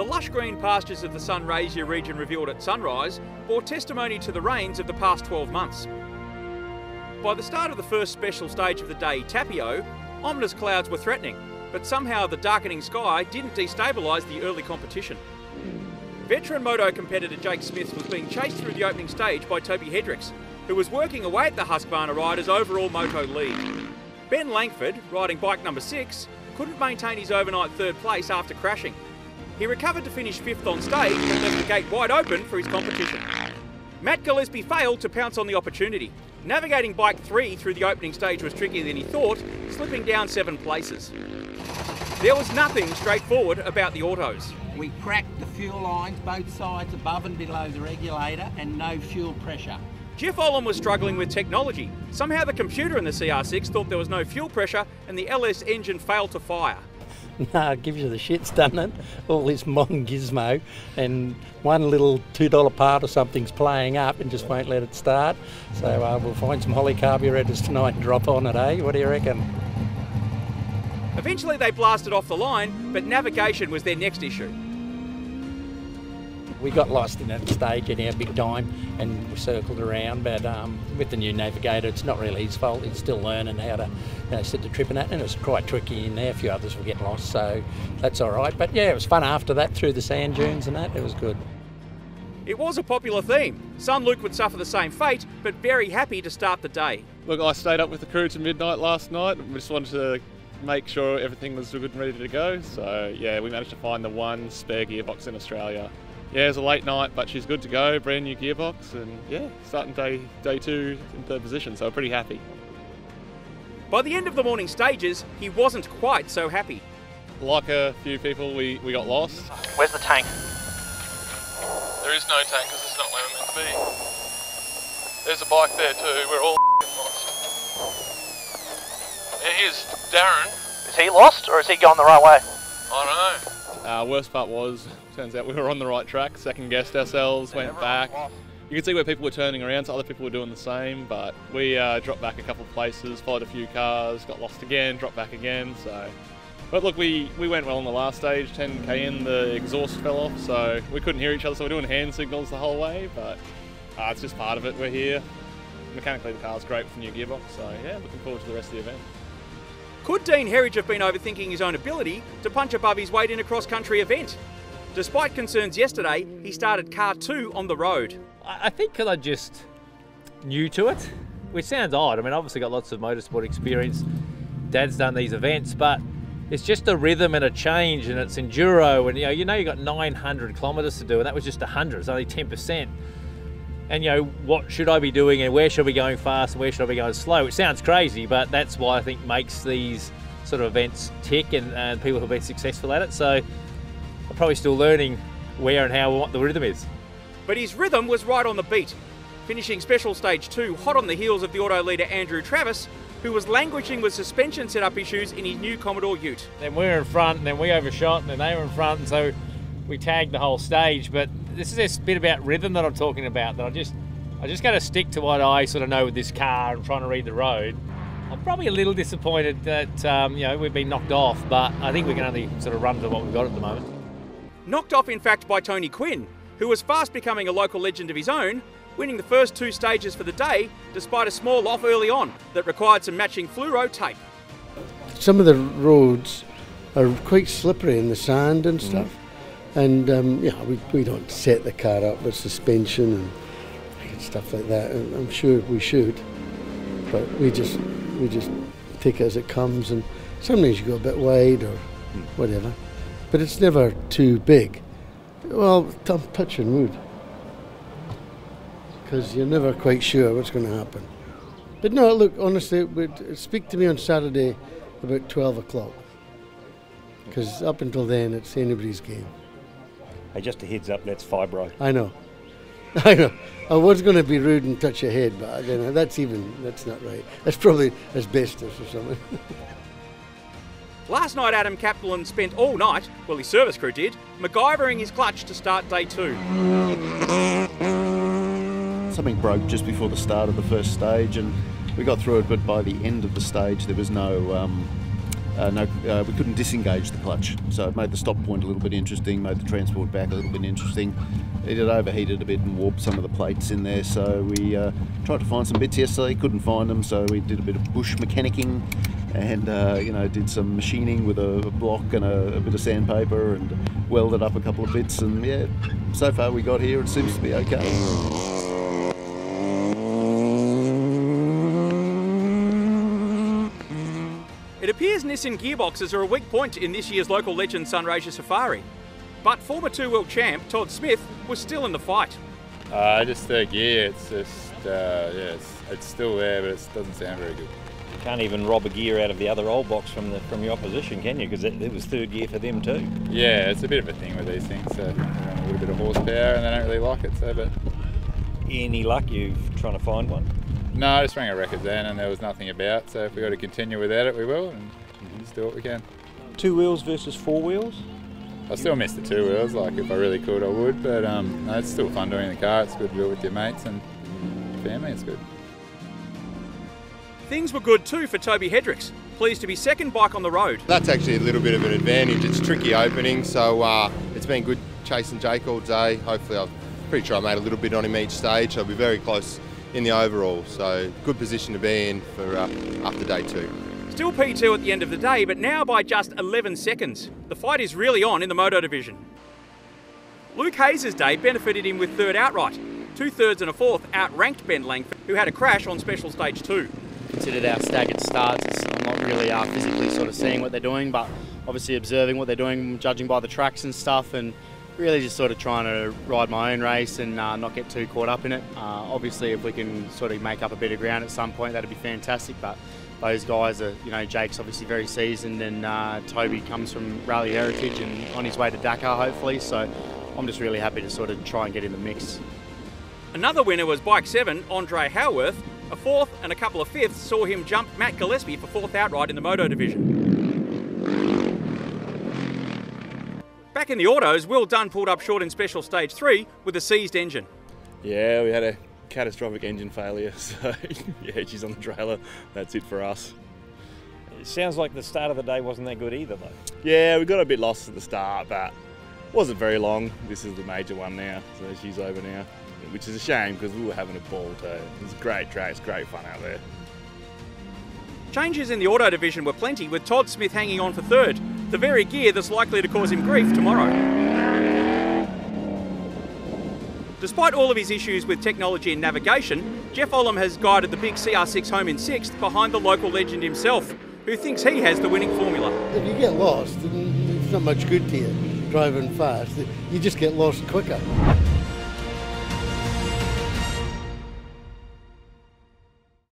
The lush green pastures of the Sunraysia region revealed at sunrise bore testimony to the rains of the past 12 months. By the start of the first special stage of the day, Tapio, ominous clouds were threatening, but somehow the darkening sky didn't destabilise the early competition. Veteran moto competitor Jake Smith was being chased through the opening stage by Toby Hedricks, who was working away at the Husqvarna rider's overall moto lead. Ben Langford, riding bike number 6, couldn't maintain his overnight third place after crashing. He recovered to finish 5th on stage, but left the gate wide open for his competition. Matt Gillespie failed to pounce on the opportunity. Navigating bike 3 through the opening stage was trickier than he thought, slipping down 7 places. There was nothing straightforward about the autos. We cracked the fuel lines both sides above and below the regulator and no fuel pressure. Jeff Olam was struggling with technology. Somehow the computer in the CR6 thought there was no fuel pressure and the LS engine failed to fire. No, it gives you the shits, doesn't it? All this modern gizmo and one little $2 part or something's playing up and just won't let it start. So we'll find some Holly carburetors tonight and drop on it, eh? What do you reckon? Eventually they blasted off the line, but navigation was their next issue. We got lost in that stage anyhow big time and we circled around, but with the new navigator it's not really his fault. He's still learning how to set the trip and that, and it was quite tricky in there. A few others will get lost, so that's all right. But yeah, it was fun after that through the sand dunes and that. It was good. It was a popular theme. Son Luke would suffer the same fate, but very happy to start the day. Look, I stayed up with the crew to midnight last night. We just wanted to make sure everything was good and ready to go. So yeah, we managed to find the one spare gearbox in Australia. Yeah, it was a late night, but she's good to go, brand new gearbox, and yeah, starting day 2 in 3rd position, so we're pretty happy. By the end of the morning stages, he wasn't quite so happy. Like a few people, we got lost. Where's the tank? There is no tank because it's not where we're meant to be. There's a bike there too, we're all lost. Here's Darren. Is he lost or is he going the right way? I don't know. Worst part was, turns out we were on the right track, second guessed ourselves, went back. You could see where people were turning around, so other people were doing the same, but we dropped back a couple of places, followed a few cars, got lost again, dropped back again, so. But look, we went well on the last stage, 10k in, the exhaust fell off, so we couldn't hear each other, so we're doing hand signals the whole way, but it's just part of it, we're here. Mechanically the car's great with the new gearbox, so yeah, looking forward to the rest of the event. Could Dean Herridge have been overthinking his own ability to punch above his weight in a cross-country event? Despite concerns yesterday, he started car 2 on the road. I think because I'm just new to it, which sounds odd. I mean, obviously got lots of motorsport experience. Dad's done these events, but it's just a rhythm and a change, and it's enduro, and you know you got 900 kilometres to do, and that was just 100. It's only 10%. And what should I be doing, and where should I be going fast, and where should I be going slow? It sounds crazy, but that's why I think makes these sort of events tick, and people who've been successful at it. So I'm probably still learning where and how and what the rhythm is. But his rhythm was right on the beat, finishing special stage 2 hot on the heels of the auto leader Andrew Travis, who was languishing with suspension setup issues in his new Commodore Ute. Then we were in front, and then we overshot, and then they were in front, and so we tagged the whole stage. But this is this bit about rhythm that I'm talking about, that I just got to stick to what I sort of know with this car and trying to read the road. I'm probably a little disappointed that we've been knocked off, but I think we can only sort of run to what we've got at the moment. Knocked off in fact by Tony Quinn, who was fast becoming a local legend of his own, winning the first 2 stages for the day despite a small off early on that required some matching fluoro tape. Some of the roads are quite slippery in the sand and stuff. And we don't set the car up with suspension and stuff like that. And I'm sure we should, but we just take it as it comes. And sometimes you go a bit wide or whatever, but it's never too big. Well, I'm touching wood because you're never quite sure what's going to happen. But no, look, honestly, speak to me on Saturday about 12 o'clock, because up until then it's anybody's game. Hey, just a heads up, that's fibro. I know. I was going to be rude and touch your head, but that's not right. That's probably asbestos or something. Last night Adam Kaplan spent all night, well his service crew did, MacGyvering his clutch to start day 2. Something broke just before the start of the first stage and we got through it, but by the end of the stage there was no we couldn't disengage the clutch, so it made the stop point a little bit interesting, made the transport back a little bit interesting. It had overheated a bit and warped some of the plates in there, so we tried to find some bits yesterday, couldn't find them, so we did a bit of bush mechanicking and did some machining with a block and a bit of sandpaper and welded up a couple of bits, and yeah, so far we got here, it seems to be okay. It appears Nissan gearboxes are a weak point in this year's local legend Sunraysia Safari. But former two-wheel champ Todd Smith was still in the fight. Just third gear, it's just, it's still there, but it doesn't sound very good. You can't even rob a gear out of the other old box from your opposition, can you? Because it was third gear for them too. Yeah, it's a bit of a thing with these things. So they run a little bit of horsepower and they don't really like it. So, but any luck you trying to find one? No, I just rang a record then and there was nothing about. So if we got to continue without it, we will, and just do what we can. 2 wheels versus 4 wheels? I still miss the 2 wheels. Like if I really could, I would. But no, it's still fun doing the car. It's good to do it with your mates and family. It's good. Things were good too for Toby Hedricks, pleased to be second bike on the road. That's actually a little bit of an advantage. It's tricky opening, so it's been good chasing Jake all day. Hopefully, I'm pretty sure I made a little bit on him each stage. I'll be very close in the overall, so good position to be in for after day 2. Still P2 at the end of the day, but now by just 11 seconds. The fight is really on in the Moto division. Luke Hayes' day benefited him with third outright. 2/3 and a fourth outranked Ben Langford, who had a crash on special stage 2. Considered our staggered starts, I'm not really physically sort of seeing what they're doing, but obviously observing what they're doing, judging by the tracks and stuff, and really just sort of trying to ride my own race and not get too caught up in it. Obviously, if we can sort of make up a bit of ground at some point, that'd be fantastic, but those guys are, Jake's obviously very seasoned, and Toby comes from rally heritage and on his way to Dakar, hopefully, so I'm just really happy to sort of try and get in the mix. Another winner was Bike 7, Andre Howarth. A fourth and a couple of fifths saw him jump Matt Gillespie for fourth outright in the Moto division. Back in the autos, Will Dunn pulled up short in special stage 3 with a seized engine. Yeah, we had a catastrophic engine failure, so yeah, she's on the trailer. That's it for us. It sounds like the start of the day wasn't that good either, though. Yeah, we got a bit lost at the start, but wasn't very long. This is the major one now, so she's over now, which is a shame because we were having a ball too. It was a great track, it's great fun out there. Changes in the auto division were plenty, with Todd Smith hanging on for third, the very gear that's likely to cause him grief tomorrow. Despite all of his issues with technology and navigation, Jeff Olam has guided the big CR6 home in 6th behind the local legend himself, who thinks he has the winning formula. If you get lost, it's not much good to you driving fast. You just get lost quicker.